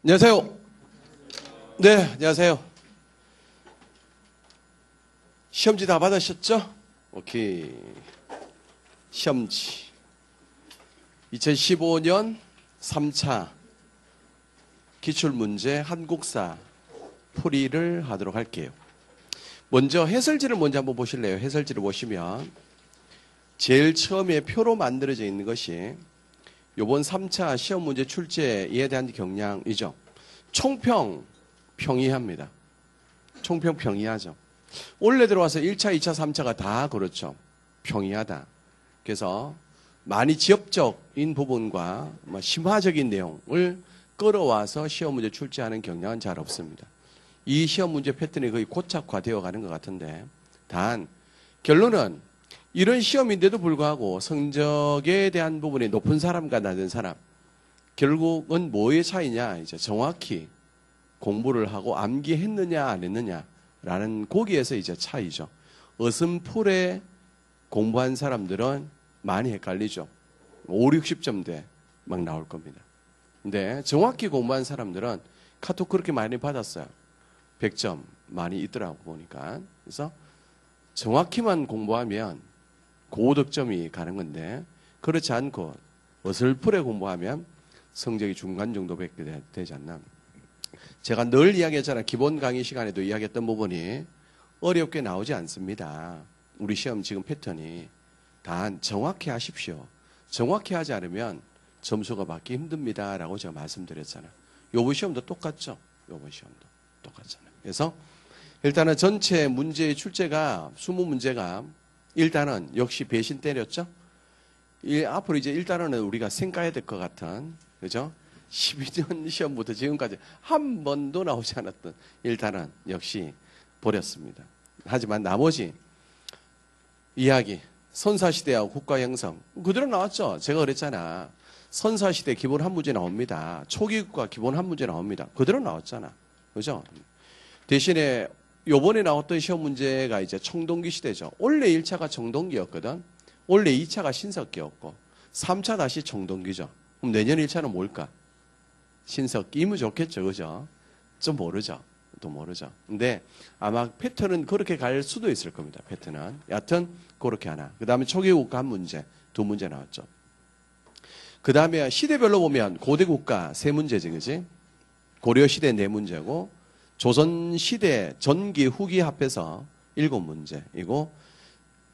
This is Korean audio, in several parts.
안녕하세요. 네, 안녕하세요. 시험지 다 받으셨죠? 오케이. 시험지. 2015년 3차 기출문제 한국사 풀이를 하도록 할게요. 먼저 해설지를 먼저 한번 보실래요? 해설지를 보시면 제일 처음에 표로 만들어져 있는 것이 이번 3차 시험 문제 출제에 대한 경향이죠. 총평 평이합니다. 총평 평이하죠. 원래 들어와서 1차, 2차, 3차가 다 그렇죠. 평이하다. 그래서 많이 지엽적인 부분과 심화적인 내용을 끌어와서 시험 문제 출제하는 경향은 잘 없습니다. 이 시험 문제 패턴이 거의 고착화되어 가는 것 같은데, 단 결론은 이런 시험인데도 불구하고 성적에 대한 부분이 높은 사람과 낮은 사람, 결국은 뭐의 차이냐? 이제 정확히 공부를 하고 암기했느냐 안 했느냐라는 거기에서 이제 차이죠. 어슴풀에 공부한 사람들은 많이 헷갈리죠. 5, 60점대 막 나올 겁니다. 근데 정확히 공부한 사람들은 카톡 그렇게 많이 받았어요. 100점 많이 있더라고 보니까. 그래서 정확히만 공부하면 고득점이 가는 건데, 그렇지 않고 어슬프레 공부하면 성적이 중간 정도밖에 되지 않나. 제가 늘 이야기했잖아요. 기본 강의 시간에도 이야기했던 부분이 어렵게 나오지 않습니다. 우리 시험 지금 패턴이. 단 정확히 하십시오. 정확히 하지 않으면 점수가 받기 힘듭니다 라고 제가 말씀드렸잖아요. 요번 시험도 똑같죠. 요번 시험도 똑같잖아요. 그래서 일단은 전체 문제의 출제가 20문제가 일단은 역시 배신 때렸죠. 앞으로 이제 일단은 우리가 생각해야 될 것 같은, 그죠? 12년 시험부터 지금까지 한 번도 나오지 않았던 일단은 역시 버렸습니다. 하지만 나머지 이야기, 선사시대하고 국가 형성 그대로 나왔죠. 제가 그랬잖아. 선사시대 기본 한 문제 나옵니다. 초기국가 기본 한 문제 나옵니다. 그대로 나왔잖아. 그죠? 대신에 요번에 나왔던 시험 문제가 이제 청동기 시대죠. 원래 1차가 청동기였거든. 원래 2차가 신석기였고 3차 다시 청동기죠. 그럼 내년 1차는 뭘까? 신석기면 좋겠죠. 그죠? 좀 모르죠. 또 모르죠. 근데 아마 패턴은 그렇게 갈 수도 있을 겁니다. 패턴은. 여하튼 그렇게 하나. 그 다음에 초기국가 한 문제, 2문제 나왔죠. 그 다음에 시대별로 보면 고대국가 3문제지. 그지? 고려시대 4문제고 조선시대 전기 후기 합해서 7문제이고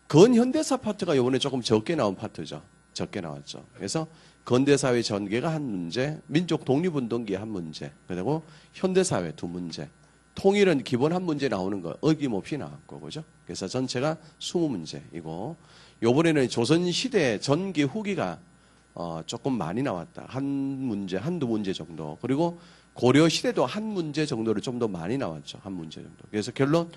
근현대사 파트가 이번에 조금 적게 나온 파트죠. 적게 나왔죠. 그래서 근대사회 전개가 한 문제, 민족 독립운동기 한 문제, 그리고 현대사회 2문제, 통일은 기본 한 문제 나오는 거 어김없이 나왔고, 그죠? 그래서 전체가 20문제이고 이번에는 조선시대 전기 후기가 조금 많이 나왔다. 한 문제, 한두 문제 정도. 그리고 고려시대도 한 문제 정도를 좀 더 많이 나왔죠. 한 문제 정도. 그래서 결론,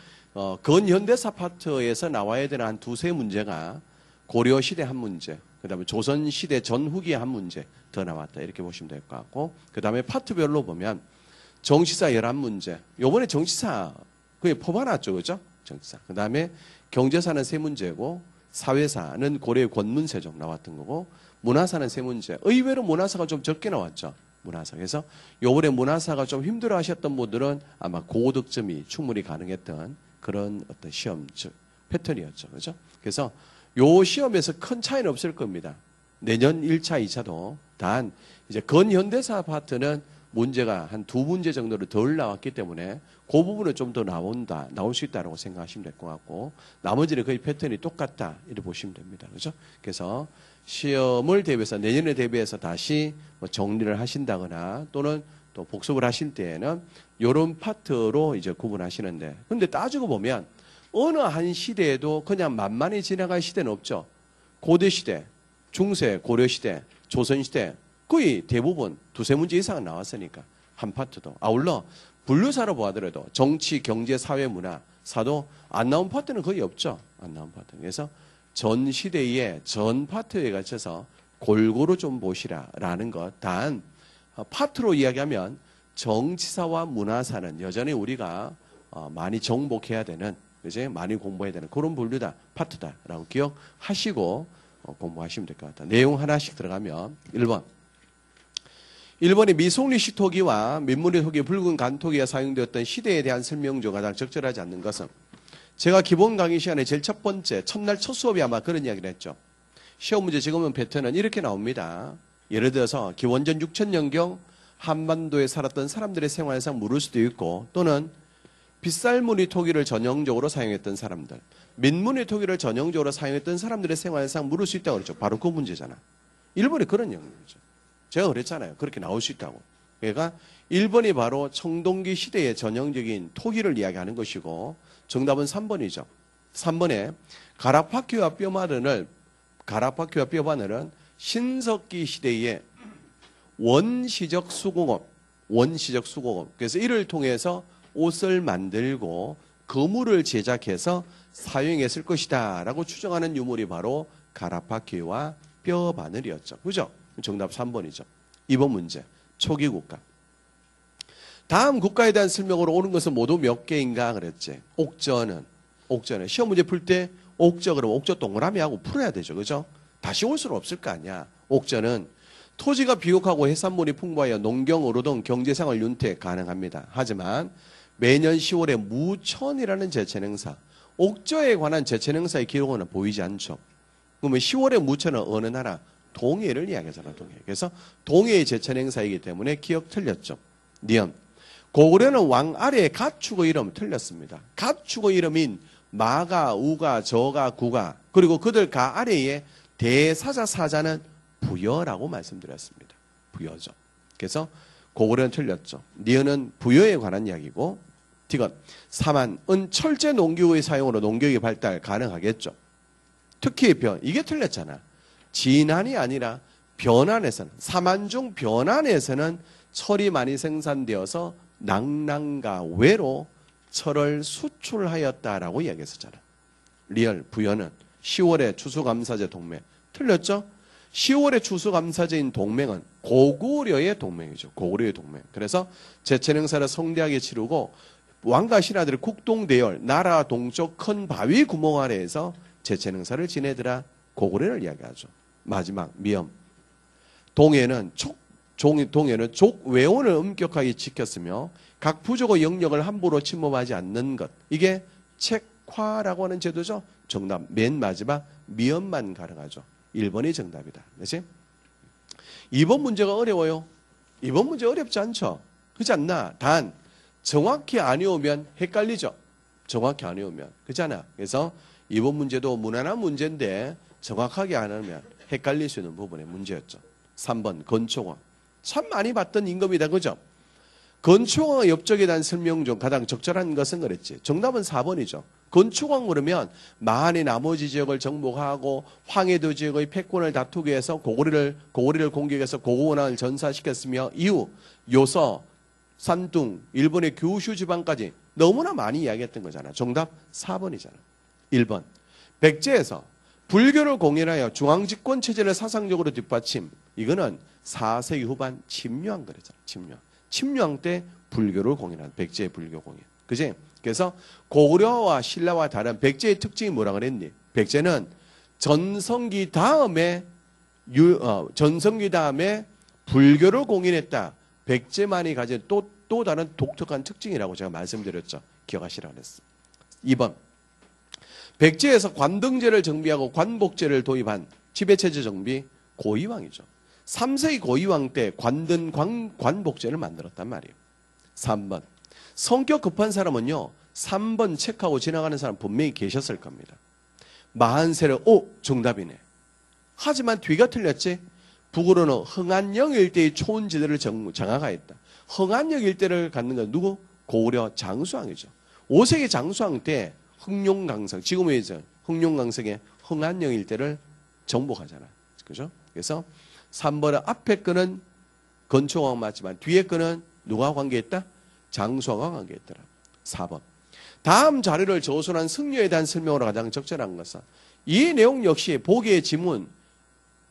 근현대사 파트에서 나와야 되는 한 2, 3문제가 고려시대 한 문제, 그 다음에 조선시대 전후기에 한 문제 더 나왔다. 이렇게 보시면 될 것 같고, 그 다음에 파트별로 보면 정치사 11문제. 요번에 정치사 그게 뽑아놨죠. 그죠? 정치사. 그 다음에 경제사는 3문제고, 사회사는 고려의 권문세종 나왔던 거고, 문화사는 3문제. 의외로 문화사가 좀 적게 나왔죠. 문화사. 그래서 요번에 문화사가 좀 힘들어 하셨던 분들은 아마 고득점이 충분히 가능했던 그런 어떤 시험 패턴이었죠. 그죠? 그래서 요 시험에서 큰 차이는 없을 겁니다. 내년 1차, 2차도. 단, 이제 근현대사 파트는 문제가 한 2문제 정도로 덜 나왔기 때문에 그 부분은 좀 더 나올 수 있다고 생각하시면 될 것 같고, 나머지는 거의 패턴이 똑같다. 이렇게 보시면 됩니다. 그죠? 그래서 시험을 대비해서, 내년에 대비해서 다시 정리를 하신다거나 또는 또 복습을 하실 때에는 이런 파트로 이제 구분하시는데, 근데 따지고 보면 어느 한 시대에도 그냥 만만히 지나갈 시대는 없죠. 고대시대, 중세, 고려시대, 조선시대 거의 대부분 2, 3문제 이상은 나왔으니까 한 파트도. 아울러 분류사로 보더라도 정치, 경제, 사회, 문화, 사도 안 나온 파트는 거의 없죠. 안 나온 파트. 그래서 전 시대의 전 파트에 걸쳐서 골고루 좀 보시라라는 것. 단 파트로 이야기하면 정치사와 문화사는 여전히 우리가 많이 정복해야 되는, 이제 많이 공부해야 되는 그런 분류다, 파트다라고 기억하시고 공부하시면 될 것 같아요. 내용 하나씩 들어가면 1번 일본의 미송리식 토기와 민물의 토기, 붉은 간토기가 사용되었던 시대에 대한 설명 중 가장 적절하지 않는 것은 제가 기본 강의 시간에 제일 첫 번째, 첫날 첫 수업이 아마 그런 이야기를 했죠. 시험 문제 지금은 패턴은 이렇게 나옵니다. 예를 들어서 기원전 6000년경 한반도에 살았던 사람들의 생활상 물을 수도 있고 또는 빗살무늬 토기를 전형적으로 사용했던 사람들, 민무늬 토기를 전형적으로 사용했던 사람들의 생활상 물을 수 있다고 그랬죠. 바로 그 문제잖아. 일본이 그런 영역이죠. 제가 그랬잖아요. 그렇게 나올 수 있다고. 그러니까 1번이 바로 청동기 시대의 전형적인 토기를 이야기하는 것이고 정답은 3번이죠. 3번에 가라파키와 뼈바늘은 신석기 시대의 원시적 수공업. 그래서 이를 통해서 옷을 만들고 거물을 제작해서 사용했을 것이다 라고 추정하는 유물이 바로 가라파키와 뼈바늘이었죠. 그죠? 정답 3번이죠. 2번 문제. 초기 국가. 다음 국가에 대한 설명으로 오는 것은 모두 몇 개인가 그랬지. 옥저는 시험 문제 풀 때 옥저 그러면 옥저 동그라미하고 풀어야 되죠. 그죠? 다시 올 수는 없을 거 아니야. 옥저는 토지가 비옥하고 해산물이 풍부하여 농경, 어로 등 경제생활 윤택 가능합니다. 하지만 매년 10월에 무천이라는 제천행사, 옥저에 관한 제천행사의 기록은 보이지 않죠. 그러면 10월에 무천은 어느 나라? 동해를 이야기하잖아. 동해. 그래서 동해의 제천행사이기 때문에 기억 틀렸죠. 니은. 고구려는 왕 아래의 가축의 이름 틀렸습니다. 가축의 이름인 마가, 우가, 저가, 구가 그리고 그들 가 아래에 대사자 사자는 부여라고 말씀드렸습니다. 부여죠. 그래서 고구려는 틀렸죠. 니은은 부여에 관한 이야기고 디귿. 3한. 은 철제 농기구의 사용으로 농경의 발달 가능하겠죠. 특히 이게 틀렸잖아. 진안이 아니라 변안에서는 3안 중 변안에서는 철이 많이 생산되어서 낙랑과 외로 철을 수출하였다라고 이야기했었잖아. 리얼 부여는 10월의 추수감사제 동맹 틀렸죠? 10월의 추수감사제인 동맹은 고구려의 동맹이죠. 고구려의 동맹. 그래서 제천행사를 성대하게 치르고 왕과 신하들의 국동대열 나라 동쪽 큰 바위 구멍 아래에서 제천행사를 지내더라. 고구려를 이야기하죠. 마지막 미엄. 동해는 족외원을 엄격하게 지켰으며 각 부족의 영역을 함부로 침범하지 않는 것. 이게 책화라고 하는 제도죠. 정답 맨 마지막 미엄만 가능하죠. 1번이 정답이다. 그렇지? 2번 문제가 어려워요. 2번 문제 어렵지 않죠? 그렇지 않나? 단 정확히 안 외우면 헷갈리죠. 정확히 안 외우면. 그렇잖아. 그래서 2번 문제도 무난한 문제인데 정확하게 안 하면 헷갈릴 수 있는 부분의 문제였죠. 3번 건초광. 참 많이 봤던 임금이다. 그죠? 건초광의 업적에 대한 설명 중 가장 적절한 것은 그랬지. 정답은 4번이죠. 건초광 그러면 만의 나머지 지역을 정복하고 황해도 지역의 패권을 다투기 위해서 고구려를 공격해서 고구원을 전사시켰으며 이후 요서, 산둥, 일본의 규슈 지방까지 너무나 많이 이야기했던 거잖아. 정답 4번이잖아. 1번. 백제에서 불교를 공연하여 중앙집권 체제를 사상적으로 뒷받침. 이거는 4세기 후반 침략 그랬잖아. 침략 때 불교를 공연한 백제의 불교 공연. 그지? 그래서 고구려와 신라와 다른 백제의 특징이 뭐라 그랬니? 백제는 전성기 다음에 불교를 공연했다. 백제만이 가진 또 다른 독특한 특징이라고 제가 말씀드렸죠. 기억하시라 그랬어. 2번. 백제에서 관등제를 정비하고 관복제를 도입한 지배체제 정비 고이왕이죠. 3세기 고이왕 때 관복제를 만들었단 말이에요. 3번. 성격 급한 사람은요. 3번 체크하고 지나가는 사람 분명히 계셨을 겁니다. 마한세를 정답이네. 하지만 뒤가 틀렸지. 북으로는 흥안령 일대의 초원지대를 장악하였다. 흥안령 일대를 갖는 건 누구? 고구려 장수왕이죠. 5세기 장수왕 때 흥룡강성, 지금의 흥룡강성의 흥안령 일대를 정복하잖아. 그죠? 그래서 3번은 앞에 거는 건초왕 맞지만 뒤에 거는 누가 관계했다? 장수왕과 관계했더라. 4번. 다음 자료를 조선한 승려에 대한 설명으로 가장 적절한 것은 이 내용 역시 보기의 지문,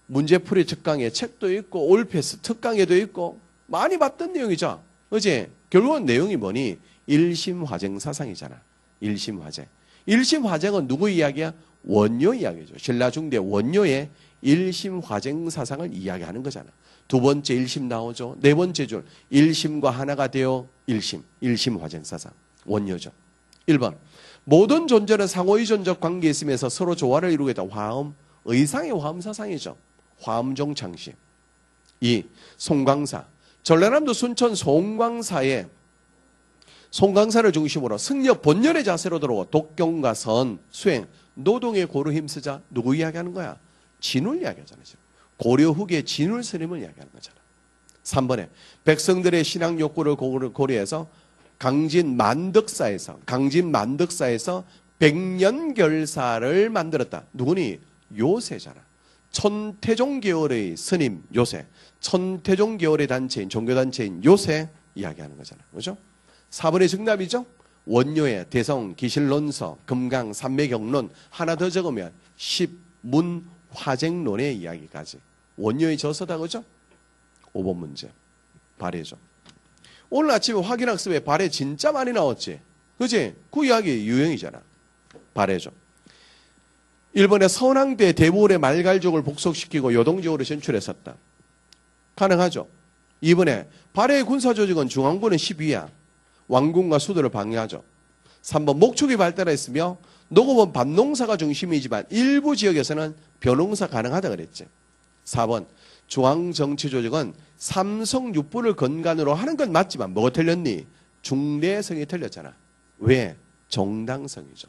문제풀이 특강에 책도 있고 올패스 특강에도 있고 많이 봤던 내용이죠. 그지? 결국은 내용이 뭐니? 1심 화쟁 사상이잖아. 1심 화쟁. 1심 화쟁은 누구 이야기야? 원효 이야기죠. 신라중대 원효의 1심 화쟁 사상을 이야기하는 거잖아. 두 번째 1심 나오죠. 네 번째 줄 1심과 하나가 되어 1심 화생사상 원효죠. 1번 모든 존재는 상호의존적 관계에 있으면서 서로 조화를 이루겠다. 화음, 의상의 화음사상이죠. 화음종 창시. 2. 송광사. 전라남도 순천 송광사에 송광사를 중심으로 승려 본연의 자세로 들어오고 독경과 선, 수행, 노동의 고루 힘쓰자. 누구 이야기하는 거야? 진울 이야기하잖아요. 고려 후기의 진울 스님을 이야기하는 거잖아. 3번에 백성들의 신앙 욕구를 고려해서 강진 만덕사에서 백년결사를 만들었다. 누구니? 요새잖아. 천태종 계열의 스님 요새, 천태종 계열의 단체인 종교단체인 요새 이야기하는 거잖아. 그렇죠? 4번의 정답이죠. 원효의 대성, 기실론서, 금강, 삼매경론 하나 더 적으면 십문화쟁론의 이야기까지. 원효의 저서다. 그죠? 5번 문제. 발해죠. 오늘 아침에 확인학습에 발해 진짜 많이 나왔지. 그지? 그 이야기 유형이잖아. 발해죠. 1번에 선왕대 대부분의 말갈족을 복속시키고 요동지역으로 진출했었다. 가능하죠. 2번에 발해의 군사조직은 중앙군은 10위야. 왕궁과 수도를 방해하죠. 3번 목축이 발달했으며 농업은 밭농사가 중심이지만 일부 지역에서는 벼농사 가능하다 그랬지. 4번 중앙정치조직은 삼성육부를 근간으로 하는 건 맞지만 뭐가 틀렸니? 중대성이 틀렸잖아. 왜? 정당성이죠.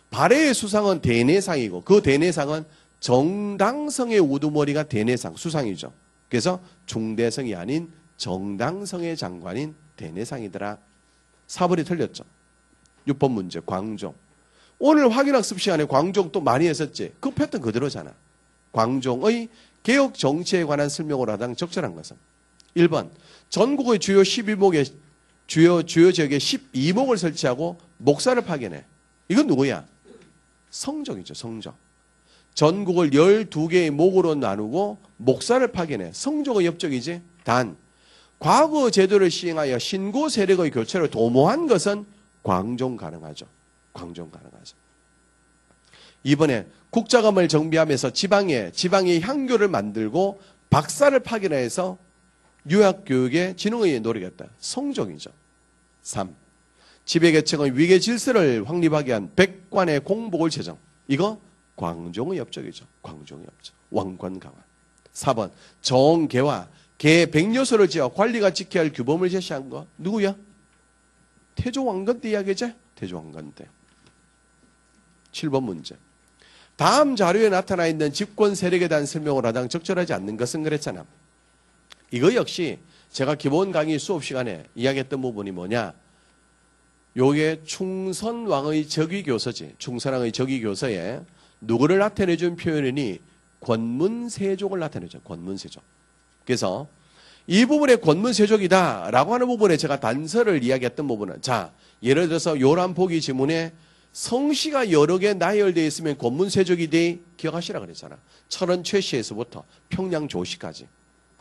발해의 수상은 대내상이고 그 대내상은 정당성의 우두머리가 대내상, 수상이죠. 그래서 중대성이 아닌 정당성의 장관인 대내상이더라. 4번이 틀렸죠. 6번 문제 광종. 오늘 확인학습 시간에 광종 또 많이 했었지. 그 패턴 그대로잖아. 광종의 개혁 정치에 관한 설명을 하당 적절한 것은 1번 전국의 주요 12목에 주요 지역에 12목을 설치하고 목사를 파견해. 이건 누구야? 성종이죠. 성종. 전국을 12개의 목으로 나누고 목사를 파견해. 성종의 업적이지. 단 과거 제도를 시행하여 신고 세력의 교체를 도모한 것은 광종 가능하죠. 광종 가능하죠. 이번에 국자감을 정비하면서 지방의 향교를 만들고 박사를 파견해서 유학교육에 진흥의 노력했다. 성종이죠. 3. 지배계층의 위계 질서를 확립하기 위한 백관의 공복을 제정. 이거 광종의 업적이죠. 광종의 업적. 왕권 강화. 4번 정계와 개 백요소를 지어 관리가 지켜야 할 규범을 제시한 거. 누구야? 태조왕건 때 이야기죠. 태조왕건 때. 7번 문제. 다음 자료에 나타나 있는 집권 세력에 대한 설명을 하당 적절하지 않는 것은 그랬잖아. 이거 역시 제가 기본 강의 수업 시간에 이야기했던 부분이 뭐냐. 요게 충선왕의 적위교서지. 충선왕의 적위교서에 누구를 나타내준 표현이니 권문세족을 나타내죠. 권문세족. 그래서 이 부분에 권문세족이다 라고 하는 부분에 제가 단서를 이야기했던 부분은 자 예를 들어서 요란보기 지문에 성씨가 여러 개 나열되어 있으면 권문세족이 돼 기억하시라 그랬잖아. 철원 최씨에서부터 평양 조씨까지.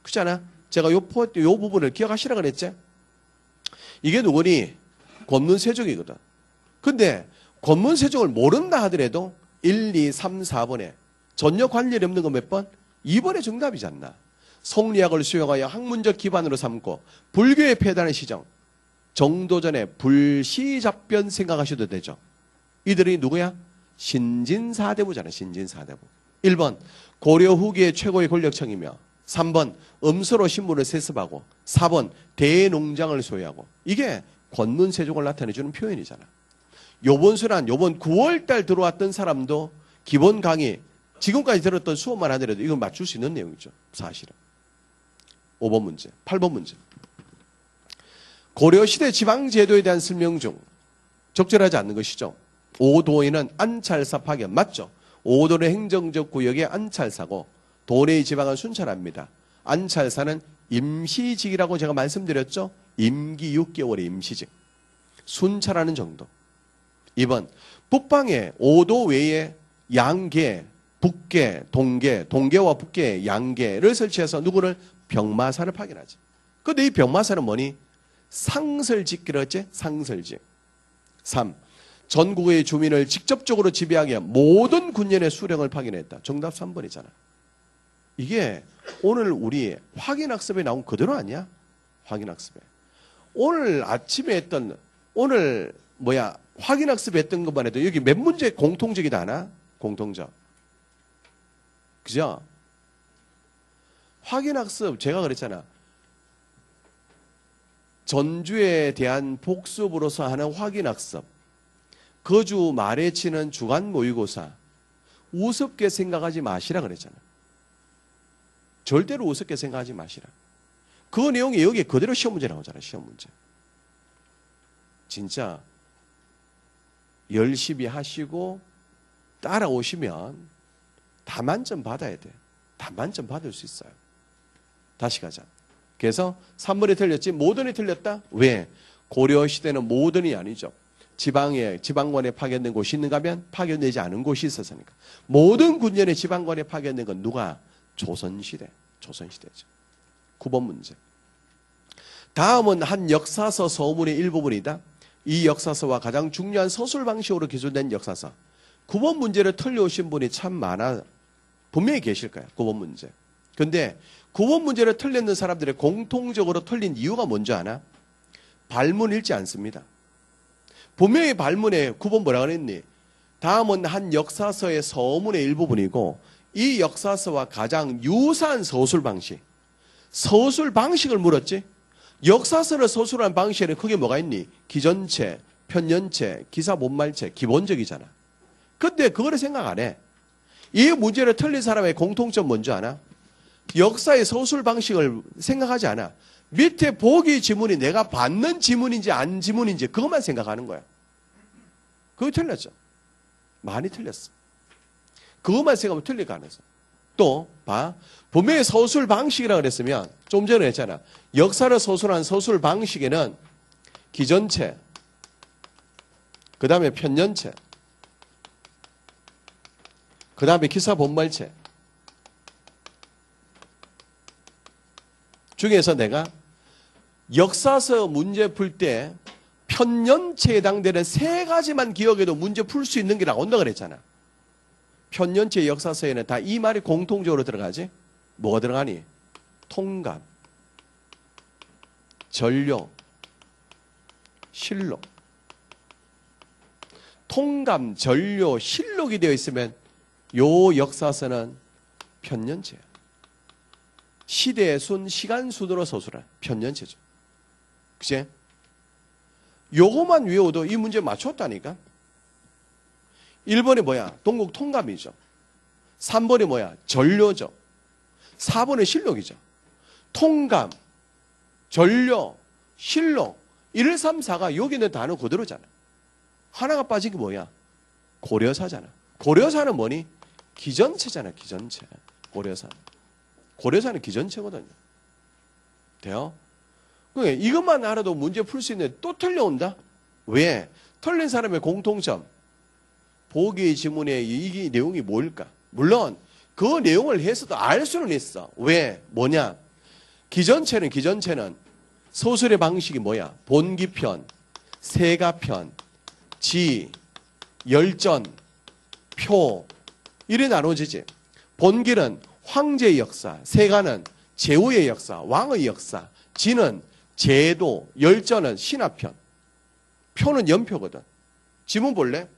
그렇잖아. 제가 요 부분을 기억하시라 그랬지. 이게 누구니? 권문세족이거든. 근데 권문세족을 모른다 하더라도 1, 2, 3, 4번에 전혀 관련이 없는 거 몇 번? 2번에 정답이지 않나. 성리학을 수용하여 학문적 기반으로 삼고 불교의 폐단의 시정. 정도전에 불시잡변 생각하셔도 되죠. 이들이 누구야? 신진사대부잖아. 신진사대부. 1번 고려 후기의 최고의 권력층이며 3번 음서로 신문을 세습하고 4번 대농장을 소유하고 이게 권문세족을 나타내주는 표현이잖아. 요번 9월달 들어왔던 사람도 기본 강의 지금까지 들었던 수업만 하더라도 이건 맞출 수 있는 내용이죠. 사실은. 5번 문제, 8번 문제. 고려시대 지방제도에 대한 설명 중 적절하지 않는 것이죠. 오도에는 안찰사 파견 맞죠. 오도는 행정적 구역의 안찰사고 도내의 지방은 순찰합니다. 안찰사는 임시직이라고 제가 말씀드렸죠. 임기 6개월의 임시직. 순찰하는 정도. 2번 북방에 오도 외에 양계, 북계, 동계와 북계 양계를 설치해서 누구를? 병마사를 파견하지. 근데 이 병마사는 뭐니? 상설직이라고 했지? 상설직. 3. 전국의 주민을 직접적으로 지배하기 위한 모든 군년의 수령을 파견했다. 정답 3번이잖아. 이게 오늘 우리 확인학습에 나온 그대로 아니야? 확인학습에. 오늘 아침에 했던, 확인학습에 했던 것만 해도 여기 몇 문제 공통적이다 하나? 공통적. 그죠? 확인학습, 제가 그랬잖아. 전주에 대한 복습으로서 하는 확인학습. 그 주 말에 치는 주간 모의고사. 우습게 생각하지 마시라 그랬잖아. 절대로 우습게 생각하지 마시라. 그 내용이 여기에 그대로 시험 문제 나오잖아. 시험 문제. 진짜 열심히 하시고 따라오시면 다 만점 받아야 돼. 다 만점 받을 수 있어요. 다시 가자. 그래서 3번이 틀렸지? 모던이 틀렸다? 왜? 고려시대는 모던이 아니죠. 지방관에 파견된 곳이 있는가 하면 파견되지 않은 곳이 있었으니까. 모든 군전의 지방관에 파견된 건 누가? 조선시대. 조선시대죠. 9번 문제. 다음은 한 역사서 서문의 일부분이다. 이 역사서와 가장 중요한 서술 방식으로 기술된 역사서. 9번 문제를 틀려오신 분이 참 많아. 분명히 계실 거야. 9번 문제. 근데 9번 문제를 틀렸는 사람들의 공통적으로 틀린 이유가 뭔지 아나? 발문 읽지 않습니다. 분명히 발문에 9번 뭐라 그랬니? 다음은 한 역사서의 서문의 일부분이고 이 역사서와 가장 유사한 서술 방식. 서술 방식을 물었지? 역사서를 서술하는 방식에는 크게 뭐가 있니? 기전체, 편연체, 기사 못말체, 기본적이잖아. 근데 그거를 생각 안 해. 이 문제를 틀린 사람의 공통점 뭔지 아나? 역사의 서술 방식을 생각하지 않아. 밑에 보기 지문이 내가 받는 지문인지 안 지문인지 그것만 생각하는 거야. 그거 틀렸죠. 많이 틀렸어. 그것만 생각하면 틀릴 가능성. 또 봐. 분명히 서술 방식이라고 그랬으면 좀 전에 했잖아. 역사를 서술한 서술 방식에는 기전체, 그 다음에 편연체, 그 다음에 기사 본말체 중에서 내가 역사서 문제 풀 때 편연체에 해당되는 3가지만 기억해도 문제 풀 수 있는 게 나온다 그랬잖아. 편연체 역사서에는 다 이 말이 공통적으로 들어가지. 뭐가 들어가니? 통감, 전료, 실록. 통감, 전료, 실록이 되어 있으면 요 역사서는 편연체야. 시대의 순, 시간 순으로 서술한 편연체죠. 그치? 요거만 외워도 이 문제 맞췄다니까? 1번이 뭐야? 동국 통감이죠. 3번이 뭐야? 전료죠. 4번은 실록이죠. 통감, 전료, 실록, 1, 3, 4가 여기 있는 단어 그대로잖아. 하나가 빠진 게 뭐야? 고려사잖아. 고려사는 뭐니? 기전체잖아. 기전체. 고려사. 고려사는 기전체거든요. 돼요? 그러니까 이것만 알아도 문제 풀 수 있는데 또 틀려온다? 왜? 틀린 사람의 공통점. 보기 지문의 이 내용이 뭘까? 물론 그 내용을 해서도 알 수는 있어. 왜? 뭐냐? 기전체는 서술의 방식이 뭐야? 본기편, 세가편, 지, 열전, 표 이래 나눠지지. 본기는 황제의 역사, 세가는 제후의 역사, 왕의 역사, 지는 제도, 열전은 신화편, 표는 연표거든. 지문 볼래?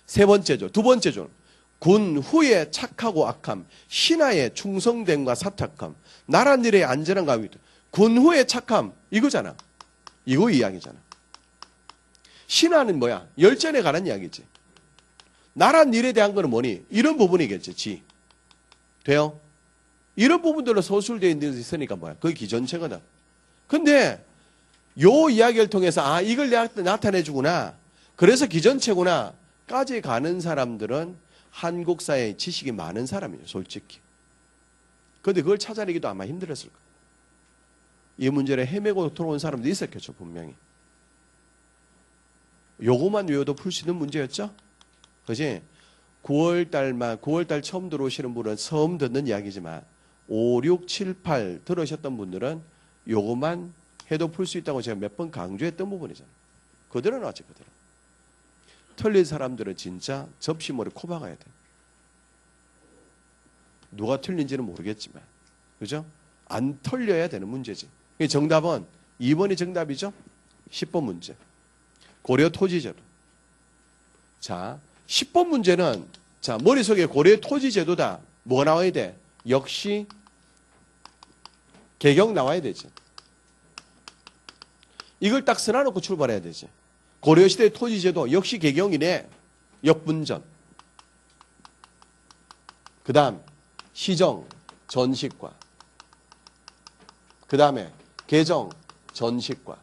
세 번째죠. 두 번째죠. 군 후에 착하고 악함, 신하의 충성됨과 사탁함, 나라일의 안전함과 위도. 군 후에 착함 이거잖아. 이거 이야기잖아. 신하는 뭐야? 열전에 관한 이야기지. 나라 일에 대한 거는 뭐니? 이런 부분이겠지. 지. 돼요? 이런 부분들로 서술되어 있는 게 있으니까 뭐야? 그게 기전체거든. 근데 요 이야기를 통해서 아 이걸 나타내주구나. 그래서 기전체구나. 까지 가는 사람들은 한국사에 지식이 많은 사람이에요. 솔직히. 그런데 그걸 찾아내기도 아마 힘들었을 거예요. 이 문제를 헤매고 들어온 사람도 있었겠죠. 분명히. 요거만 외워도 풀 수 있는 문제였죠. 그지? 9월달 처음 들어오시는 분은 처음 듣는 이야기지만 5, 6, 7, 8 들으셨던 분들은 요것만 해도 풀 수 있다고 제가 몇 번 강조했던 부분이잖아요. 그대로 나왔지. 그대로. 틀린 사람들은 진짜 접시머리 코 박아야 돼. 누가 틀린지는 모르겠지만. 그죠? 안 털려야 되는 문제지. 정답은 2번이 정답이죠? 10번 문제. 고려 토지제도. 자, 10번 문제는 자, 머릿속에 고려 토지제도다. 뭐가 나와야 돼? 역시 개경 나와야 되지. 이걸 딱 써놔놓고 출발해야 되지. 고려시대 토지제도 역시 개경이네. 역분전. 그 다음 시정 전식과. 그 다음에 개정 전식과.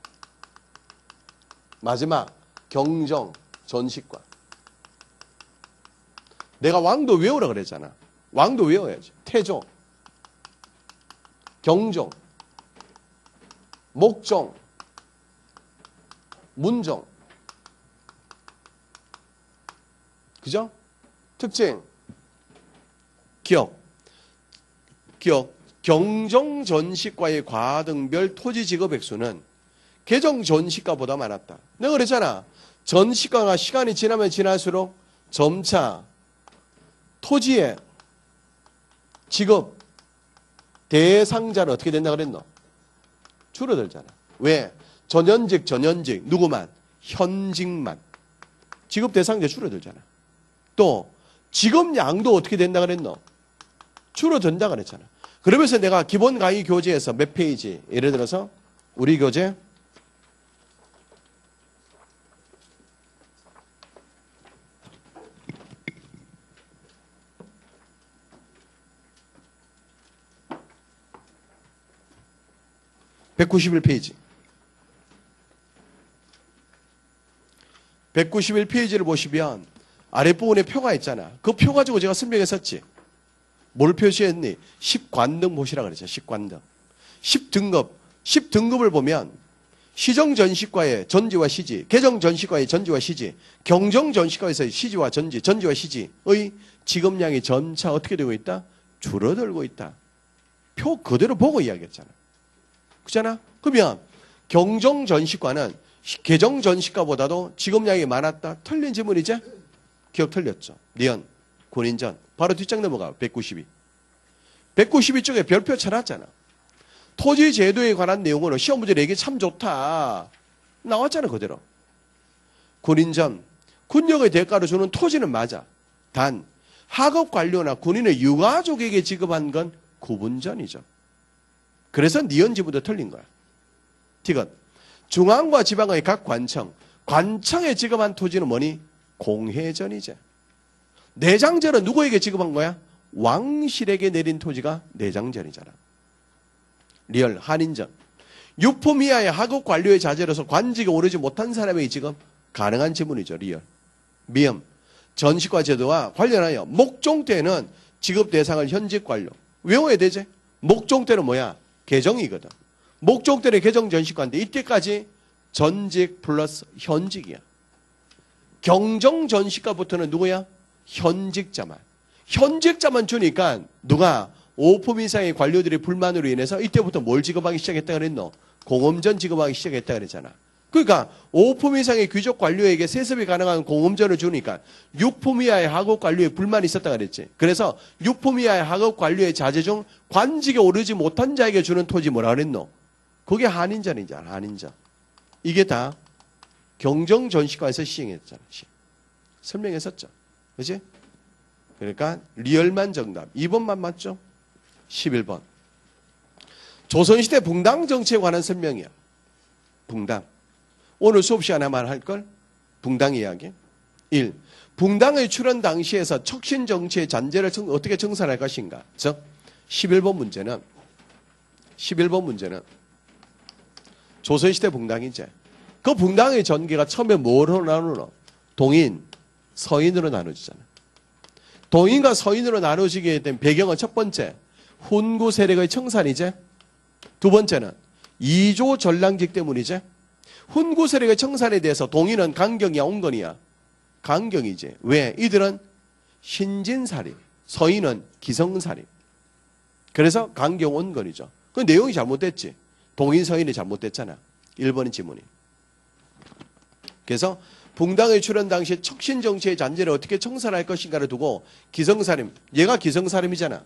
마지막 경정 전식과. 내가 왕도 외우라 그랬잖아. 왕도 외워야지. 태종, 경종, 목종, 문종. 그죠? 특징. 기억. 경정 전시과의 과등별 토지 지급 액수는 개정 전시과보다 많았다. 내가 그랬잖아. 전시과가 시간이 지나면 지날수록 점차 토지의 지급 대상자는 어떻게 된다 그랬노? 줄어들잖아. 왜? 전현직 누구만? 현직만. 지급 대상자 줄어들잖아. 또 지급 양도 어떻게 된다 그랬노? 줄어든다 그랬잖아. 그러면서 내가 기본 강의 교재에서 몇 페이지, 예를 들어서 우리 교재 191페이지. 191페이지를 보시면 아랫부분에 표가 있잖아. 그 표 가지고 제가 설명했었지. 뭘 표시했니? 10관등 보시라 그랬죠. 10관등. 10등급을 보면 시정전시과의 전지와 시지, 개정전시과의 전지와 시지, 경정전시과에서의 시지와 전지와 시지의 지급량이 점차 어떻게 되고 있다? 줄어들고 있다. 표 그대로 보고 이야기했잖아. 그렇잖아? 그러면 경정전시과는 개정전시과보다도 지급량이 많았다. 틀린 지문이지? 기억 틀렸죠. 니은, 군인전. 바로 뒷장 넘어가. 192. 192쪽에 별표 쳐놨잖아. 토지 제도에 관한 내용으로 시험 문제 내기 참 좋다. 나왔잖아, 그대로. 군인전. 군역의 대가로 주는 토지는 맞아. 단, 하급 관료나 군인의 유가족에게 지급한 건 구분전이죠. 그래서 니은 지문도 틀린 거야. 디귿. 중앙과 지방의 각 관청에 지급한 토지는 뭐니? 공회전이지. 내장전은 누구에게 지급한 거야? 왕실에게 내린 토지가 내장전이잖아. 리얼 한인전. 유품 이하의 하급 관료의 자제로서 관직에 오르지 못한 사람에게 지급 가능한 지문이죠. 리얼. 미음. 전시과 제도와 관련하여 목종 때는 지급 대상을 현직 관료. 외워야 되지? 목종 때는 뭐야? 개정이거든. 목종 때는 개정 전시과인데 이때까지 전직 플러스 현직이야. 경정 전시과부터는 누구야? 현직자만. 현직자만 주니까 누가 5품 이상의 관료들의 불만으로 인해서 이때부터 뭘 지급하기 시작했다 그랬노? 공음전 지급하기 시작했다 그랬잖아. 그러니까 5품 이상의 귀족 관료에게 세습이 가능한 공음전을 주니까 6품 이하의 하급 관료에 불만이 있었다 그랬지. 그래서 6품 이하의 하급 관료의 자제 중 관직에 오르지 못한 자에게 주는 토지 뭐라 그랬노? 그게 한인전이잖아. 한인전. 이게 다 경정전시과에서 시행했잖아. 설명했었죠. 그렇지? 그러니까 리얼만 정답. 2번만 맞죠? 11번. 조선시대 붕당 정치에 관한 설명이야. 붕당. 오늘 수업 시간에만 할 걸? 붕당 이야기. 1. 붕당의 출현 당시에서 척신 정치의 잔재를 어떻게 청산할 것인가? 즉 11번 문제는 조선시대 붕당이지. 그 붕당의 전개가 처음에 뭐로 나누노? 동인, 서인으로 나눠지잖아. 동인과 서인으로 나눠지게 된 배경은 첫 번째, 훈구 세력의 청산이지. 두 번째는 이조 전랑직 때문이지. 훈구 세력의 청산에 대해서 동인은 강경이야, 온건이야? 강경이지. 왜? 이들은 신진살인, 서인은 기성살인. 그래서 강경, 온건이죠. 그 내용이 잘못됐지. 동인, 서인이 잘못됐잖아. 1번의 지문이. 그래서 붕당의 출현 당시 척신 정치의 잔재를 어떻게 청산할 것인가를 두고 기성살인, 얘가 기성살인이잖아.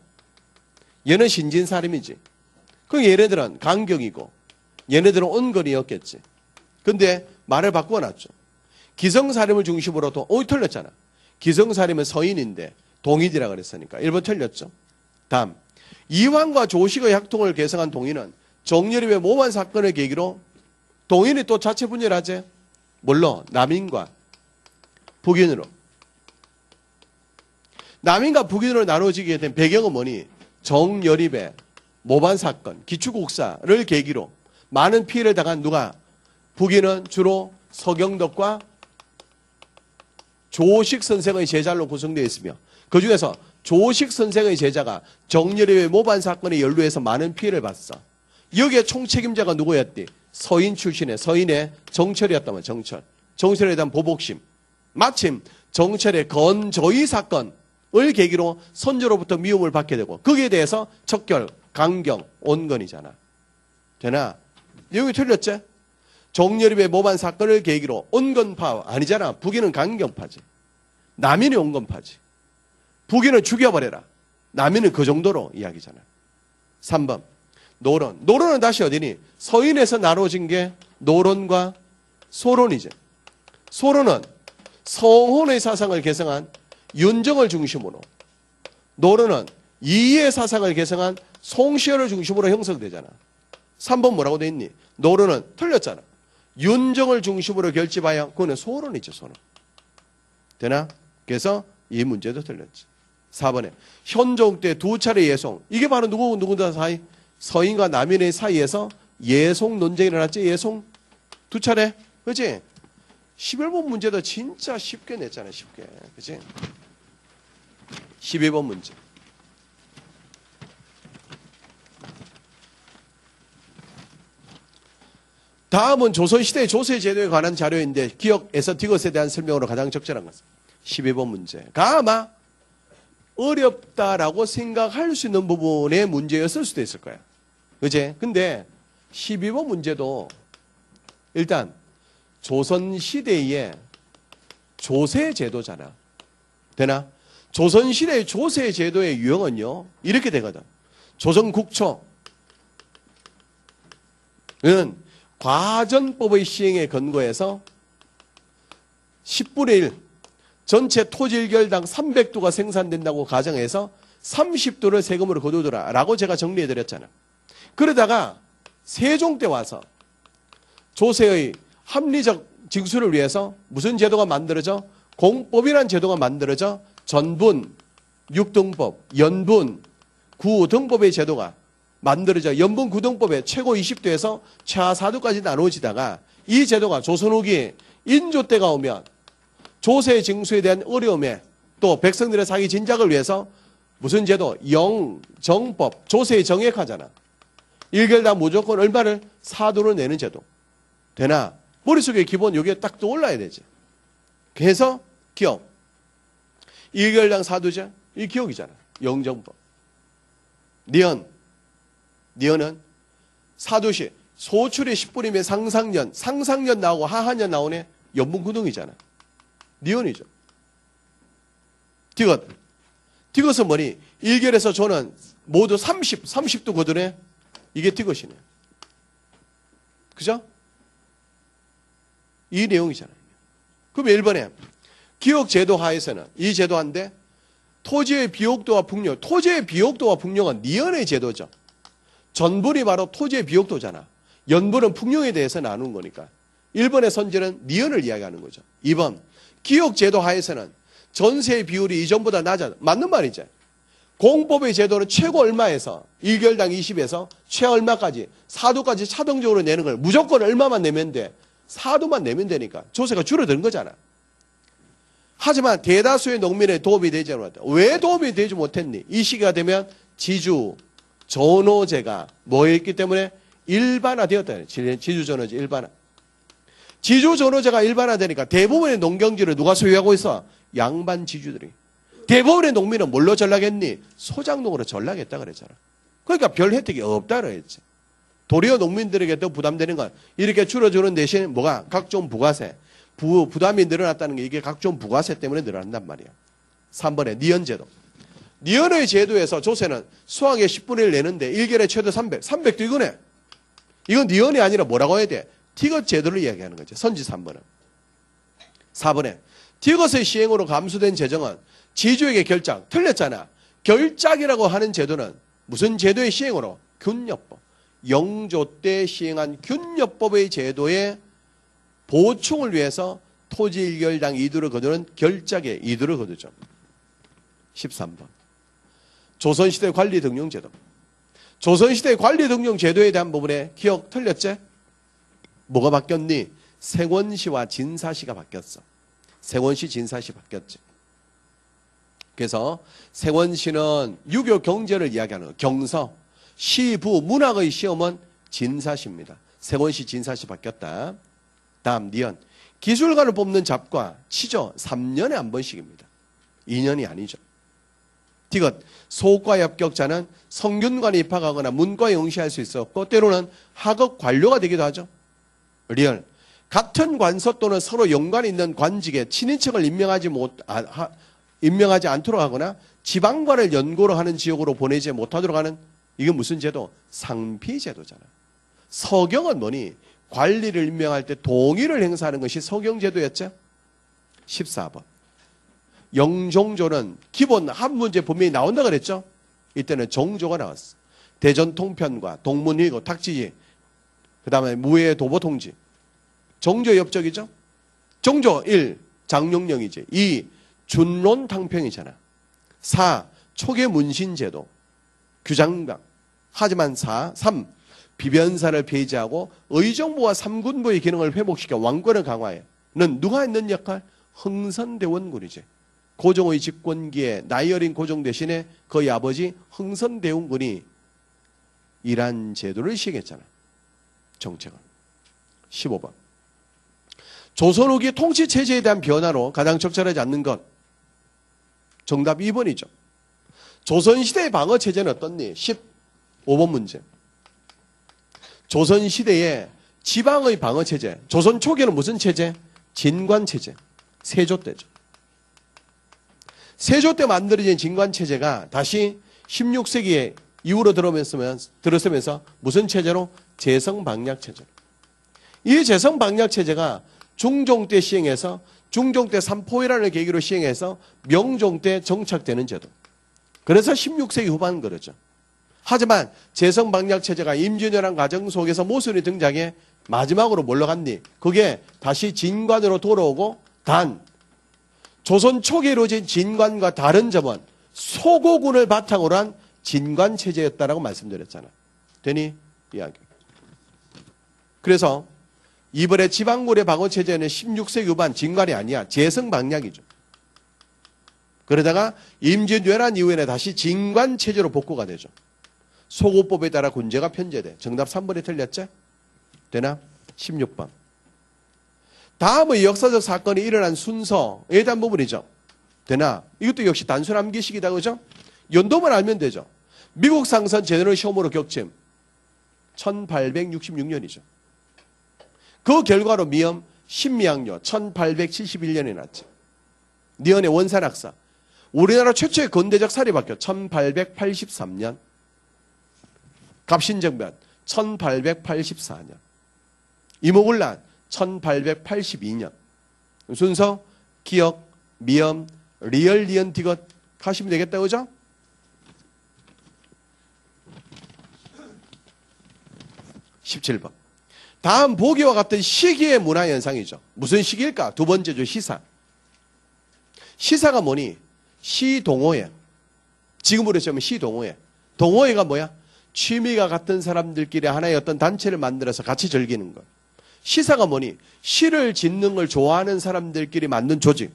얘는 신진사림이지. 그럼 얘네들은 강경이고 얘네들은 온건이었겠지. 근데 말을 바꿔놨죠. 기성사림을 중심으로 틀렸잖아. 기성사림은 서인인데 동인이라 그랬으니까 1번 틀렸죠. 다음, 이황과 조식의 학통을 개성한 동인은 정여립의 모만 사건을 계기로 동인이 또 자체 분열하지. 뭘로? 남인과 북인으로. 남인과 북인으로 나눠지게 된 배경은 뭐니? 정여립의 모반 사건, 기축국사를 계기로 많은 피해를 당한 누가? 북인은 주로 서경덕과 조식 선생의 제자로 구성되어 있으며 그 중에서 조식 선생의 제자가 정여립의 모반 사건에 연루해서 많은 피해를 봤어. 여기에 총책임자가 누구였디? 서인 출신의 서인의 정철이었다면 정철. 정철에 대한 보복심. 마침 정철의 건조의 사건을 계기로 선조로부터 미움을 받게 되고 거기에 대해서 척결, 강경, 온건이잖아. 되나? 여기 틀렸지? 정여립의 모반 사건을 계기로 온건파 아니잖아. 북인은 강경파지. 남인이 온건파지. 북인은 죽여버려라. 남인은 그 정도로 이야기잖아. 3번 노론. 노론은 다시 어디니? 서인에서 나눠진 게 노론과 소론이지. 소론은 성혼의 사상을 개성한 윤정을 중심으로, 노론은 이의 사상을 개성한 송시열을 중심으로 형성되잖아. 3번 뭐라고 돼 있니? 노론은 틀렸잖아. 윤정을 중심으로 결집하여 그거는 소론이죠. 소론. 되나? 그래서 이 문제도 틀렸지. 4번에 현종 때 2차례 예송. 이게 바로 누구들 사이? 서인과 남인의 사이에서 예송 논쟁이 일어났지. 예송 2차례. 그렇지? 11번 문제도 진짜 쉽게 냈잖아. 쉽게. 그렇지? 12번 문제. 다음은 조선시대의 조세제도에 관한 자료인데 기억 에서티것에 대한 설명으로 가장 적절한 것은 12번 문제가 아마 어렵다라고 생각할 수 있는 부분의 문제였을 수도 있을 거야. 그치? 근데 12번 문제도 일단 조선시대의 조세제도잖아. 되나? 조선시대의 조세제도의 유형은요 이렇게 되거든. 조선국초는 과전법의 시행에 근거해서 10분의 1 전체 토지일결당 300도가 생산된다고 가정해서 30도를 세금으로 거두더라 라고 제가 정리해드렸잖아. 그러다가 세종 때 와서 조세의 합리적 징수를 위해서 무슨 제도가 만들어져? 공법이라는 제도가 만들어져 전분, 육등법, 연분, 구등법의 제도가 만들어져 연분 구등법에 최고 20도에서 최하 4도까지 나누어지다가 이 제도가 조선 후기 인조 때가 오면 조세 징수에 대한 어려움에 또 백성들의 사기 진작을 위해서 무슨 제도? 영정법, 조세의 정액하잖아. 일결당 무조건 얼마를? 4도를 내는 제도. 되나? 머릿속에 기본 여기에 딱 떠올라야 되지. 그래서 기억. 일결당 4도제? 이 기억이잖아. 영정법. 니언은 사도시 소출이 10분이면 상상년 나오고 하한년 나오네. 연분구동이잖아. 니언이죠. 디귿은 뭐니? 1결에서 조는 모두 30도 거두네. 이게 디귿이네. 그죠? 이 내용이잖아요. 그럼 1번에 기억제도 하에서는 이 제도한데 토지의 비옥도와 풍력. 토지의 비옥도와 풍력은 니언의 제도죠. 전분이 바로 토지의 비옥도잖아. 연분은 풍력에 대해서 나눈 거니까. 1번의 선지는 니언을 이야기하는 거죠. 2번 기억제도 하에서는 전세의 비율이 이전보다 낮아. 맞는 말이죠. 공법의 제도는 최고 얼마에서 1결당 20에서 최 얼마까지 4도까지 차등적으로 내는 걸 무조건 얼마만 내면 돼. 4도만 내면 되니까 조세가 줄어드는 거잖아. 하지만 대다수의 농민에 도움이 되지 않았다. 왜 도움이 되지 못했니? 이 시기가 되면 지주, 전호제가 뭐였기 때문에 일반화되었다. 지주, 전호제 일반화. 지주, 전호제가 일반화되니까 대부분의 농경지를 누가 소유하고 있어? 양반 지주들이. 대부분의 농민은 뭘로 전락했니? 소작농으로 전락했다 그랬잖아. 그러니까 별 혜택이 없다 그랬지. 도리어 농민들에게 더 부담되는 건 이렇게 줄어주는 대신 뭐가? 각종 부가세. 부담이 늘어났다는 게 이게 각종 부가세 때문에 늘어난단 말이야. 3번에 니언제도. 니은의 제도에서 조세는 수학의 10분의 1 내는데 1개월에 최대 300. 300도 이거네. 이건 니은이 아니라 뭐라고 해야 돼? 티귿 제도를 이야기하는 거죠. 선지 3번은. 4번에 티귿의 시행으로 감수된 재정은 지주에게 결장. 틀렸잖아. 결작이라고 하는 제도는 무슨 제도의 시행으로? 균여법. 영조 때 시행한 균여법의 제도의 보충을 위해서 토지 1개월당 2두를 거두는 결작에 2두를 거두죠. 13번. 조선시대 관리등용제도. 조선시대 관리등용제도에 대한 부분에 기억 틀렸지? 뭐가 바뀌었니? 세권시와 진사시가 바뀌었어. 세권시, 진사시 바뀌었지. 그래서 세권시는 유교 경제를 이야기하는 거. 경서, 시부, 문학의 시험은 진사시입니다. 세권시, 진사시 바뀌었다. 다음 니은. 기술가를 뽑는 잡과 치조 3년에 한 번씩입니다. 2년이 아니죠. 티귿. 소과 합격자는 성균관에 입학하거나 문과에 응시할 수 있었고 때로는 학업 관료가 되기도 하죠. 리얼. 같은 관서 또는 서로 연관이 있는 관직에 친인척을 임명하지 않도록 하거나 지방관을 연고로 하는 지역으로 보내지 못하도록 하는 이건 무슨 제도? 상피제도잖아. 서경은 뭐니? 관리를 임명할 때 동의를 행사하는 것이 서경제도였죠. 14번. 영종조는 기본 한 문제 분명히 나온다 그랬죠. 이때는 정조가 나왔어. 대전통편과 동문회고 탁지지 그 다음에 무예 도보통지. 정조 엽적이죠. 정조 1. 장룡령이지. 2. 준론탕평이잖아. 4. 초계문신제도. 규장강. 하지만 3. 비변사를 폐지하고 의정부와 삼군부의 기능을 회복시켜 왕권을 강화해. 는 누가 했는 역할? 흥선대원군이지. 고종의 집권기에 나이 어린 고종 대신에 그의 아버지 흥선대원군이 이란 제도를 시행했잖아. 정책을. 15번. 조선 후기 통치체제에 대한 변화로 가장 적절하지 않는 것. 정답 2번이죠. 조선시대의 방어체제는 어떻니? 15번 문제. 조선시대의 지방의 방어체제. 조선 초기에는 무슨 체제? 진관체제. 세조 때죠. 세조 때 만들어진 진관체제가 다시 16세기에 이후로 들어서면서 무슨 체제로? 재성방략체제. 이 재성방략체제가 중종 때 시행해서 중종 때 삼포회란을 계기로 시행해서 명종 때 정착되는 제도. 그래서 16세기 후반 그러죠. 하지만 재성방략체제가 임진왜란 과정 속에서 모순이 등장해 마지막으로 뭘로 갔니? 그게 다시 진관으로 돌아오고 단 조선 초기에 이루어진 진관과 다른 점은 소고군을 바탕으로 한 진관체제였다라고 말씀드렸잖아. 되니? 이야기. 그래서 이번에 지방군의 방어체제는 16세기 후반 진관이 아니야. 재성방략이죠. 그러다가 임진왜란 이후에는 다시 진관체제로 복구가 되죠. 소고법에 따라 군제가 편제돼. 정답 3번이 틀렸죠? 되나? 16번. 다음의 역사적 사건이 일어난 순서에 대한 부분이죠. 되나? 이것도 역시 단순 암기식이다. 그죠? 연도만 알면 되죠. 미국 상선 제너럴 시험으로 격침. 1866년이죠. 그 결과로 미엄 신미양요 1871년에 났죠. 니은의 원산학사. 우리나라 최초의 근대적 사립학교 1883년. 갑신정변 1884년. 이모군란 1882년. 순서 기억, 미엄, 리얼, 니은, 디귿 하시면 되겠다. 그죠? (17번) 다음 보기와 같은 시기의 문화현상이죠. 무슨 시기일까? 두 번째죠. 시사. 시사가 뭐니? 시동호회. 지금으로 치면 시동호회. 동호회가 뭐야? 취미가 같은 사람들끼리 하나의 어떤 단체를 만들어서 같이 즐기는 것. 시사가 뭐니? 시를 짓는 걸 좋아하는 사람들끼리 만든 조직.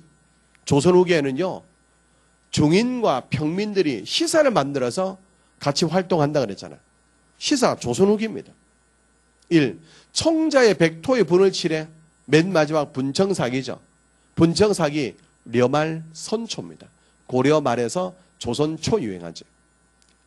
조선 후기에는요, 중인과 평민들이 시사를 만들어서 같이 활동한다 그랬잖아요. 시사, 조선 후기입니다. 1. 청자의 백토의 분을 칠해 맨 마지막 분청사기죠. 분청사기, 려말 선초입니다. 고려 말에서 조선 초 유행하죠.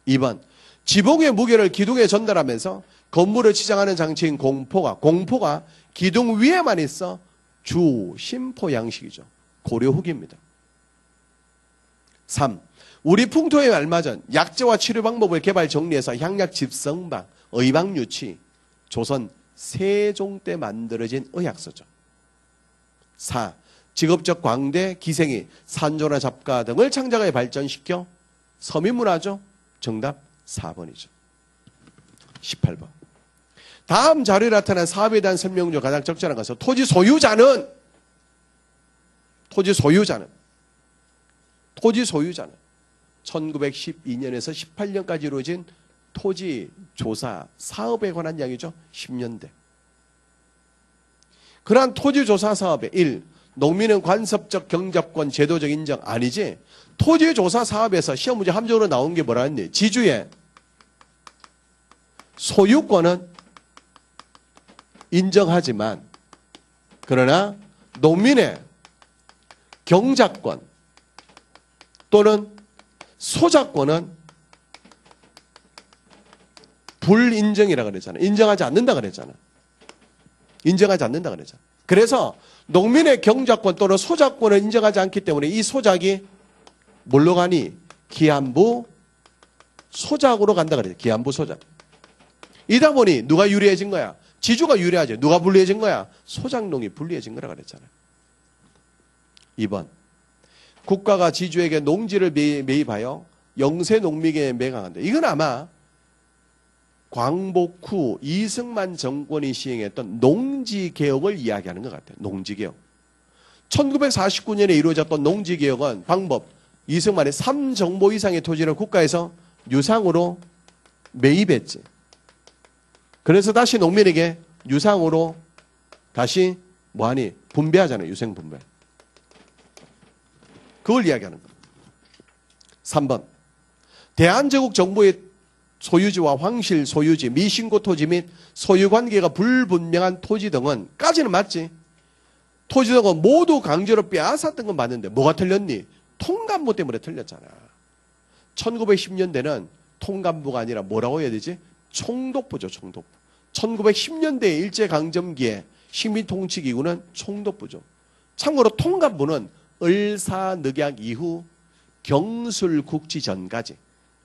2번. 지붕의 무게를 기둥에 전달하면서 건물을 치장하는 장치인 공포가 기둥 위에만 있어 주, 심포 양식이죠. 고려 후기입니다. 3. 우리 풍토에 알맞은 약재와 치료 방법을 개발 정리해서 향약 집성방, 의방유치, 조선 세종 때 만들어진 의학서죠. 4. 직업적 광대, 기생이 산조나 잡가 등을 창작하여 발전시켜 서민문화죠. 정답 4번이죠. 18번. 다음 자료에 나타난 사업에 대한 설명 중 가장 적절한 것은 토지 소유자는 1912년에서 18년까지 이루어진 토지 조사 사업에 관한 이야기죠. 10년대. 그러한 토지 조사 사업에 1. 농민은 관습적 경작권 제도적 인정 아니지. 토지 조사 사업에서 시험 문제 함정으로 나온 게 뭐라 했니? 지주의 소유권은 인정하지만 그러나 농민의 경작권 또는 소작권은 불인정이라고 그랬잖아요. 인정하지 않는다 그랬잖아요. 인정하지 않는다 그랬잖아요. 그래서 농민의 경작권 또는 소작권을 인정하지 않기 때문에 이 소작이 뭘로 가니? 기한부 소작으로 간다 그랬죠. 기한부 소작. 이다 보니 누가 유리해진 거야? 지주가 유리하죠. 누가 불리해진 거야? 소작농이 불리해진 거라 그랬잖아요. 2번. 국가가 지주에게 농지를 매입하여 영세 농민에게 매각한다. 이건 아마 광복 후 이승만 정권이 시행했던 농지개혁을 이야기하는 것 같아요. 농지개혁. 1949년에 이루어졌던 농지개혁은 방법, 이승만의 3정보 이상의 토지를 국가에서 유상으로 매입했지. 그래서 다시 농민에게 유상으로 다시 뭐하니? 분배하잖아요. 유생분배. 그걸 이야기하는 거예요. 3번. 대한제국 정부의 소유지와 황실 소유지, 미신고 토지 및 소유관계가 불분명한 토지 등은 까지는 맞지. 토지 등은 모두 강제로 빼앗았던 건 맞는데 뭐가 틀렸니? 통감부 때문에 틀렸잖아. 1910년대는 통감부가 아니라 뭐라고 해야 되지? 총독부죠. 총독부. 1910년대 일제강점기에 식민통치기구는 총독부죠. 참고로 통감부는 을사늑약 이후 경술국지 전까지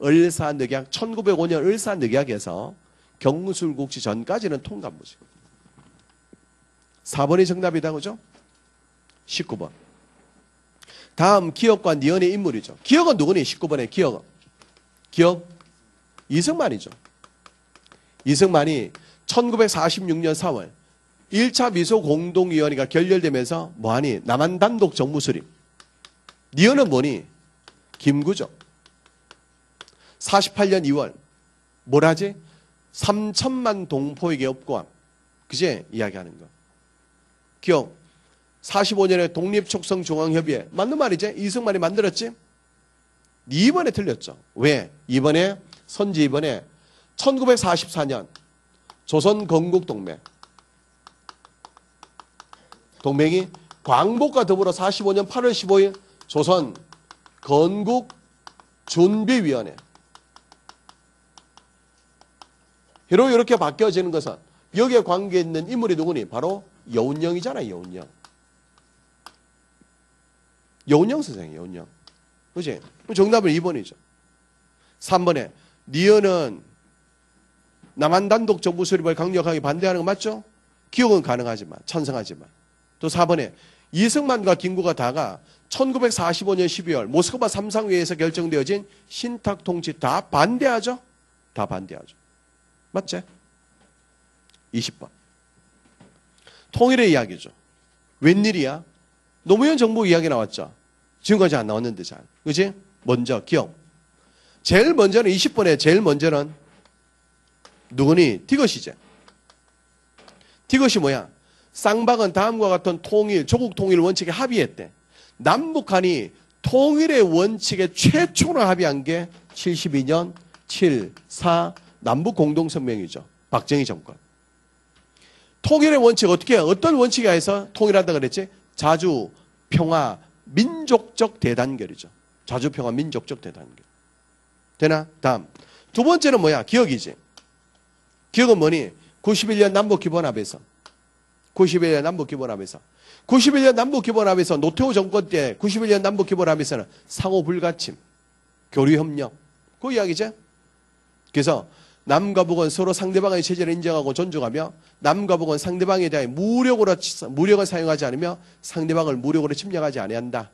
을사늑약 1905년 을사늑약에서 경술국지 전까지는 통감부죠. 4번이 정답이다. 그죠? 19번. 다음 기억과 니은의 인물이죠. 기억은 누구니? 19번의 기억은. 기억? 이승만이죠. 이승만이 1946년 4월 1차 미소공동위원회가 결렬되면서 뭐하니? 남한 단독 정부 수립. 니은은 뭐니? 김구죠. 48년 2월 뭐라지? 3천만 동포에게 업고함. 그제 이야기하는 거. 기억. 45년에 독립촉성중앙협의회. 맞는 말이지? 이승만이 만들었지? 2번에 틀렸죠. 왜? 2번에 선지 2번에 1944년 조선 건국동맹. 동맹이 광복과 더불어 45년 8월 15일 조선 건국준비위원회. 로 이렇게 바뀌어지는 것은 여기에 관계 있는 인물이 누구니? 바로 여운형이잖아요. 여운형. 여운형 선생이에요. 여운형. 그치? 정답은 2번이죠. 3번에 니은은 남한 단독 정부 수립을 강력하게 반대하는 거 맞죠? 기억은 가능하지만 찬성하지만. 또 4번에 이승만과 김구가 다가 1945년 12월 모스크바 삼상회의에서 결정되어진 신탁 통치 다 반대하죠? 다 반대하죠. 맞지? 20번. 통일의 이야기죠. 웬일이야? 노무현 정부 이야기 나왔죠. 지금까지 안 나왔는데 잘. 그치? 먼저 기억. 제일 먼저는 20번에 제일 먼저는 누구니? 티것이지. 티것이 뭐야? 쌍방은 다음과 같은 통일, 조국 통일 원칙에 합의했대. 남북한이 통일의 원칙에 최초로 합의한 게 72년 7, 4 남북공동성명이죠. 박정희 정권. 통일의 원칙 어떻게 해요? 어떤 원칙에 의해서 통일한다 그랬지? 자주, 평화, 민족적 대단결이죠. 자주, 평화, 민족적 대단결. 되나? 다음. 두 번째는 뭐야? 기억이지. 기억은 뭐니? 91년 남북기본합의서. 91년 남북기본합의서. 91년 남북기본합의서 노태우 정권 때 91년 남북기본합의서는 상호 불가침. 교류협력. 그 이야기죠. 그래서 남과 북은 서로 상대방의 체제를 인정하고 존중하며 남과 북은 상대방에 대해 무력을 사용하지 않으며 상대방을 무력으로 침략하지 아니한다.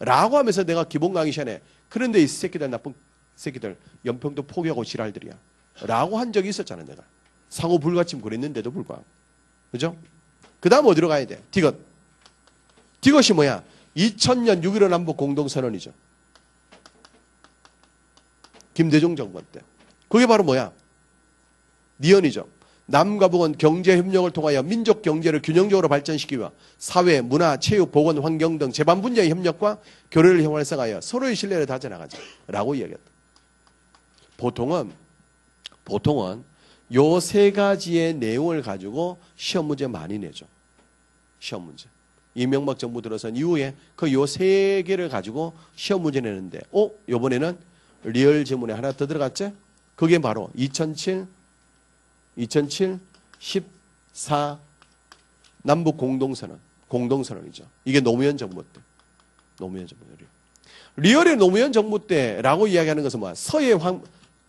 라고 하면서 내가 기본 강의 시간에 그런데 이 새끼들 나쁜 새끼들 연평도 포기하고 지랄들이야. 라고 한 적이 있었잖아 내가. 상호 불가침 그랬는데도 불구하고. 그죠? 그 다음 어디로 가야 돼? 디귿. 디귿이 뭐야? 2000년 6.15 남북 공동선언이죠. 김대중 정권 때. 그게 바로 뭐야? 니언이죠. 남과 북은 경제협력을 통하여 민족 경제를 균형적으로 발전시키기 위해 사회, 문화, 체육, 보건, 환경 등 제반 분야의 협력과 교류를 활성화하여 서로의 신뢰를 다져나가자. 라고 이야기했다. 보통은 요 세 가지의 내용을 가지고 시험 문제 많이 내죠. 시험 문제. 이명박 정부 들어선 이후에 그 요 세 개를 가지고 시험 문제 내는데, 요번에는 리얼 지문에 하나 더 들어갔지? 그게 바로 2007, 14 남북 공동선언이죠. 이게 노무현 정부 때. 노무현 정부 때. 리얼의 노무현 정부 때라고 이야기하는 것은 뭐야?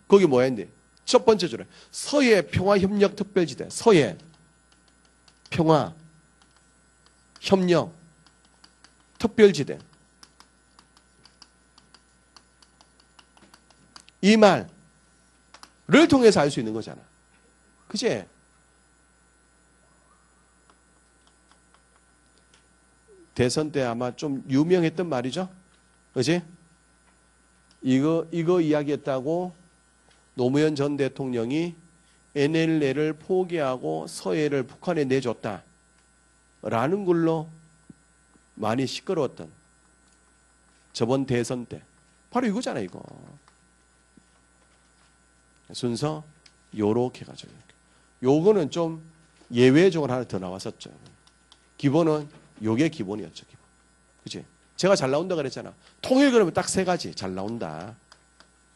거기 뭐야, 인데? 첫 번째 줄에. 서해 평화협력 특별지대. 서해 평화협력 특별지대. 이 말을 통해서 알 수 있는 거잖아. 그치? 대선 때 아마 좀 유명했던 말이죠? 그치? 이거 이야기했다고 노무현 전 대통령이 NLL을 포기하고 서해를 북한에 내줬다. 라는 걸로 많이 시끄러웠던 저번 대선 때. 바로 이거잖아, 이거. 순서 요렇게 가죠. 요거는 좀 예외적으로 하나 더 나왔었죠. 기본은 요게 기본이었죠. 기본. 그치? 제가 잘 나온다 그랬잖아. 통일 그러면 딱 세 가지 잘 나온다.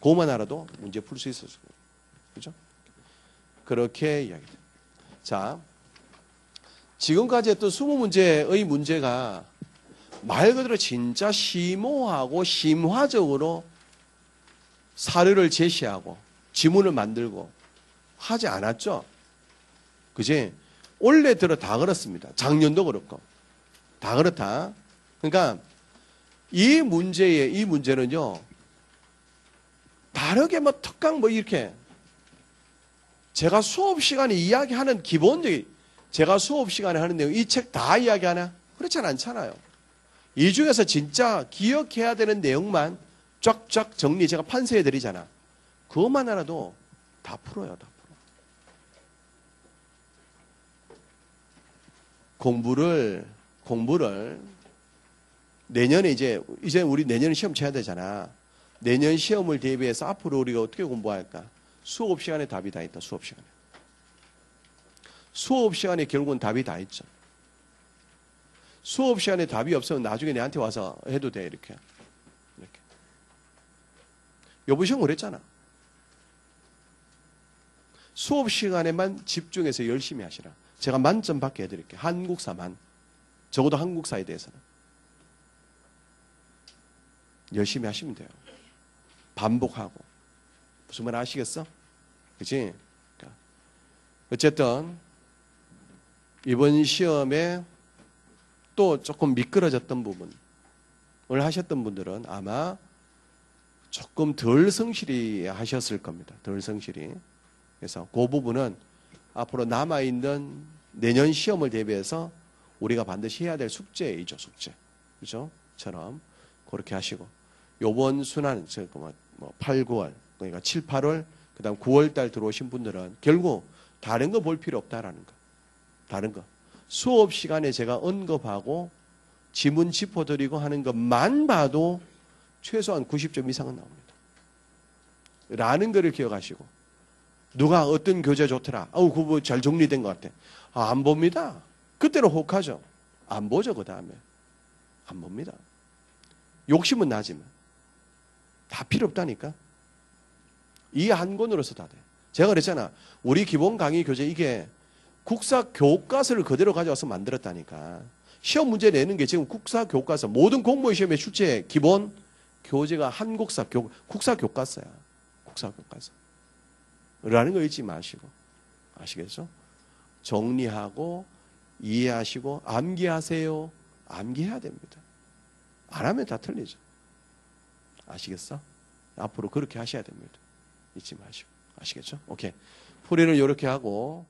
그것만 알아도 문제 풀 수 있었어요. 그죠? 그렇게 이야기돼요. 자, 지금까지 했던 20문제의 문제가 말 그대로 진짜 심오하고 심화적으로 사례를 제시하고 지문을 만들고 하지 않았죠? 그지? 올해 들어 다 그렇습니다. 작년도 그렇고. 다 그렇다. 그러니까 이 문제는요, 다르게 뭐 특강 뭐 이렇게 제가 수업 시간에 이야기하는 기본적인 제가 수업 시간에 하는 내용 이 책 다 이야기하나? 그렇진 않잖아요. 이 중에서 진짜 기억해야 되는 내용만 쫙쫙 정리 제가 판서해 드리잖아. 그것만 알아도 다 풀어요. 다 풀어. 공부를 내년에 이제 우리 내년에 시험 쳐야 되잖아. 내년 시험을 대비해서 앞으로 우리가 어떻게 공부할까? 수업 시간에 답이 다 있다. 수업 시간에. 수업 시간에 결국은 답이 다 있죠. 수업 시간에 답이 없으면 나중에 내한테 와서 해도 돼. 이렇게. 요번 시험 그랬잖아. 수업 시간에만 집중해서 열심히 하시라. 제가 만점 받게 해드릴게요. 한국사만. 적어도 한국사에 대해서는. 열심히 하시면 돼요. 반복하고. 무슨 말 아시겠어? 그치? 그러니까 어쨌든 이번 시험에 또 조금 미끄러졌던 부분을 하셨던 분들은 아마 조금 덜 성실히 하셨을 겁니다. 덜 성실히. 그래서 그 부분은 앞으로 남아있는 내년 시험을 대비해서 우리가 반드시 해야 될 숙제이죠. 숙제. 그죠? 처럼 그렇게 하시고 요번 순환 8, 9월 그러니까 7, 8월 그 다음 9월 달 들어오신 분들은 결국 다른 거 볼 필요 없다라는 거. 다른 거. 수업 시간에 제가 언급하고 지문 짚어드리고 하는 것만 봐도 최소한 90점 이상은 나옵니다. 라는 거를 기억하시고 누가 어떤 교재 좋더라. 그거 잘 정리된 것 같아. 안 봅니다. 그때는 혹하죠. 안 보죠. 그 다음에. 안 봅니다. 욕심은 나지만 다 필요 없다니까. 이 한 권으로서 다 돼. 제가 그랬잖아. 우리 기본 강의 교재 이게 국사 교과서를 그대로 가져와서 만들었다니까. 시험 문제 내는 게 지금 국사 교과서 모든 공무원 시험의 출제 기본 교재가 한국사 국사 교과서야. 국사 교과서. 라는 거 잊지 마시고. 아시겠죠? 정리하고 이해하시고 암기하세요. 암기해야 됩니다. 안 하면 다 틀리죠. 아시겠어? 앞으로 그렇게 하셔야 됩니다. 잊지 마시고. 아시겠죠? 오케이. 풀이를 이렇게 하고